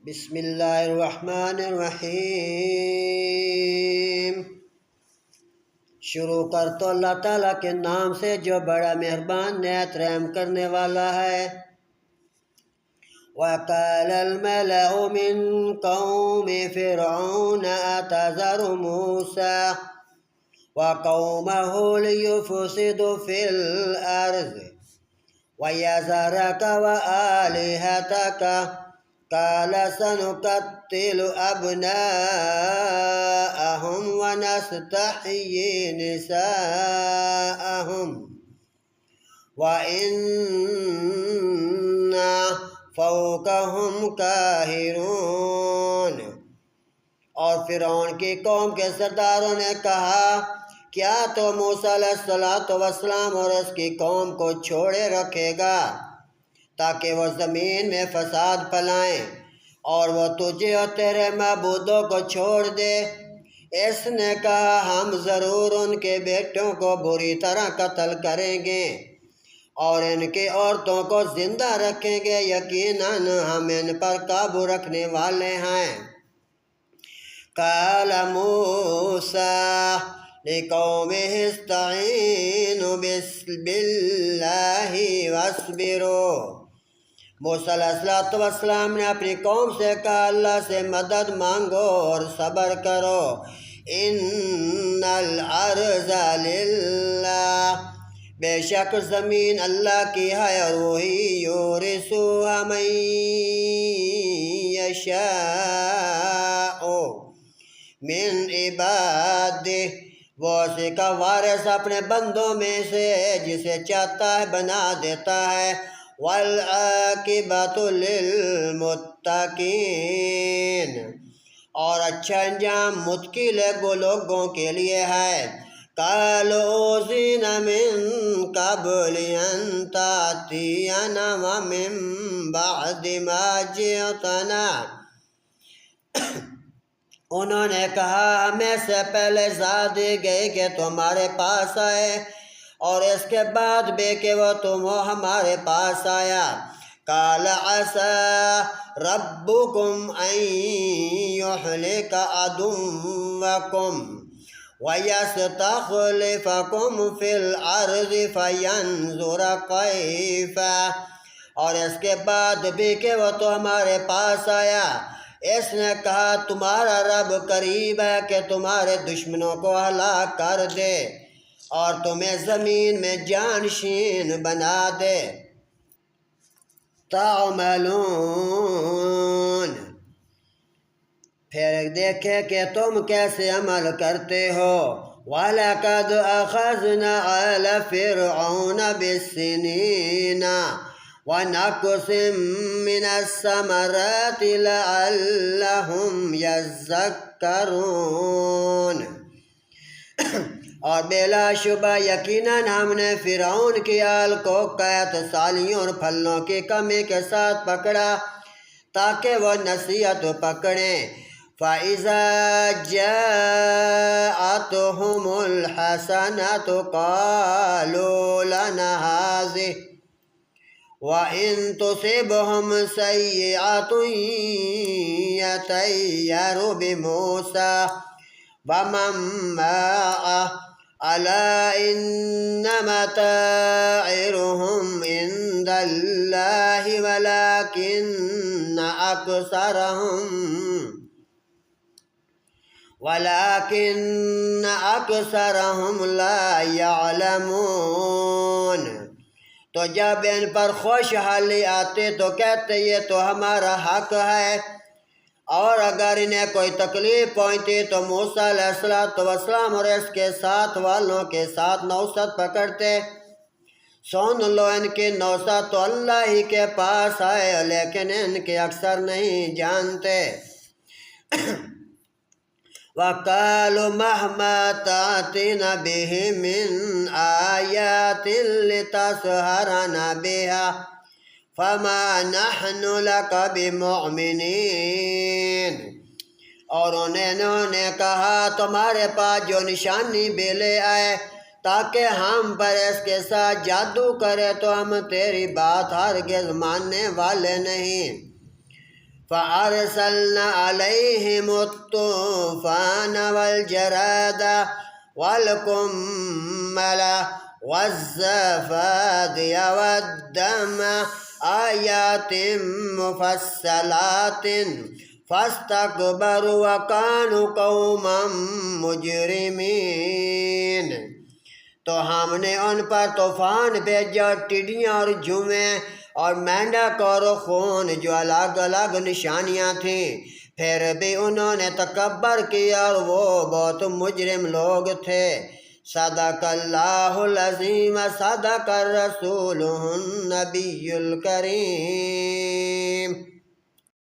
بسم اللہ الرحمن الرحیم۔ شروع کر تو اللہ تعالیٰ کے نام سے جو بڑا مہربان نہایت رحم کرنے والا ہے۔ وَقَالَ الْمَلَأُ مِنْ قَوْمِ فِرْعَوْنَ أَتَذَرُ مُوسَىٰ وَقَوْمَهُ لِيُفْسِدُوا فِي الْأَرْضِ وَيَذَرَكَ وَآلِهَتَكَ قَالَ سَنُقَتِّلُ أَبْنَاءَهُمْ وَنَسْتَحْيِي نِسَاءَهُمْ وَإِنَّا فَوْقَهُمْ قَاهِرُونَ۔ اور فرعون کی قوم کے سرداروں نے کہا، کیا تو موسیٰ علیہ السلام اور اس کی قوم کو چھوڑے رکھے گا تاکہ وہ زمین میں فساد پھیلائیں اور وہ تجھے اور تیرے معبودوں کو چھوڑ دے؟ اس نے کہا، ہم ضرور ان کے بیٹوں کو بری طرح قتل کریں گے اور ان کی عورتوں کو زندہ رکھیں گے، یقیناً ہم ان پر قابو رکھنے والے ہیں۔ قال موسیٰ لقومه استعینوا باللہ واصبروا۔ موسیٰ علیہ السلام نے اپنی قوم سے کہا، اللہ سے مدد مانگو اور صبر کرو۔ ان الارض للہ، بے شک زمین اللہ کی ہے اور وہی یورثها من یشاء من عبادہ، وہ اسی کا وارث اپنے بندوں میں سے جسے چاہتا ہے بنا دیتا ہے۔ والعاقبۃ للمتقین، اور اچھا انجام متقی لوگوں کے لیے ہے۔ قالوا اوذینا من قبل ان تأتینا ومن بعد ما جئتنا، انہوں نے کہا، ہمیں سے پہلے ایذا دی گئی کہ تمہارے پاس آئے اور اس کے بعد بھی کہ وہ ہمارے پاس آیا۔ قال عسى ربكم ان يهلك عدوكم ويستخلفكم في الارض فينظر كيف، اور اس کے بعد بھی کہ وہ ہمارے پاس آیا، اس نے کہا، تمہارا رب قریب ہے کہ تمہارے دشمنوں کو ہلاک کر دے اور تمہیں زمین میں جانشین بنا دے۔ تعملون، پھر دیکھے کہ تم کیسے عمل کرتے ہو۔ وَلَقَدْ أَخَذْنَا آلَ فِرْعَوْنَ بِالسِّنِينَ وَنَقْصٍ مِّنَ الثَّمَرَاتِ لَعَلَّهُمْ يَذَّكَّرُونَ۔ اور بلا شبہ یقیناً ہم نے فرعون کی آل کو قحط سالیوں اور پھلوں کی کمی کے ساتھ پکڑا تاکہ وہ نصیحت پکڑیں۔ فَإِذَا جَاءَتْهُمُ الْحَسَنَةُ قَالُوا لَنَا هَٰذِهِ وَإِن تُصِبْهُمْ سَيِّئَةٌ يَطَّيَّرُوا بِمُوسَىٰ وَمَن مَّعَهُ أَلَا إِنَّمَا طَائِرُهُمْ عِندَ اللَّهِ وَلَٰكِنَّ أَكْثَرَهُمْ لَا يَعْلَمُونَ۔ تو جب ان پر خوشحالی آتی تو کہتے یہ تو ہمارا حق ہے، اور اگر انہیں کوئی تکلیف پہنچتی تو موسیٰ علیہ السلام اور اس کے ساتھ والوں کے ساتھ نوست پکڑتے۔ سن لو، ان کی نوست تو اللہ ہی کے پاس آئے، لیکن ان کے اکثر نہیں جانتے۔ وَقَالُوا مَهْمَا تَأْتِنَا بِهِ مِنْ آيَاتٍ لِتَسْحَرَنَا بِهَا فَمَا نَحْنُ لَكَ بِمُؤْمِنِينَ۔ اور انہوں نے کہا، تمہارے پاس جو نشانی بھی لے آئے تاکہ ہم پر اس کے ساتھ جادو کرے تو ہم تیری بات ہرگز ماننے والے نہیں۔ فأرسلنا عليهم الطوفان والجراد والقمل والضفادع والدم آيات مفصلات فاستكبروا وكانوا قوما مجرمين۔ تو ہم نے ان پر طوفان بھیجا، ٹڈیاں اور جوئیں اور مینڈک اور خون جو الگ الگ نشانیاں تھیں، پھر بھی انہوں نے تکبر کیا اور وہ بہت مجرم لوگ تھے۔ صدق اللہ العظیم، صدق الرسول النبی الکریم۔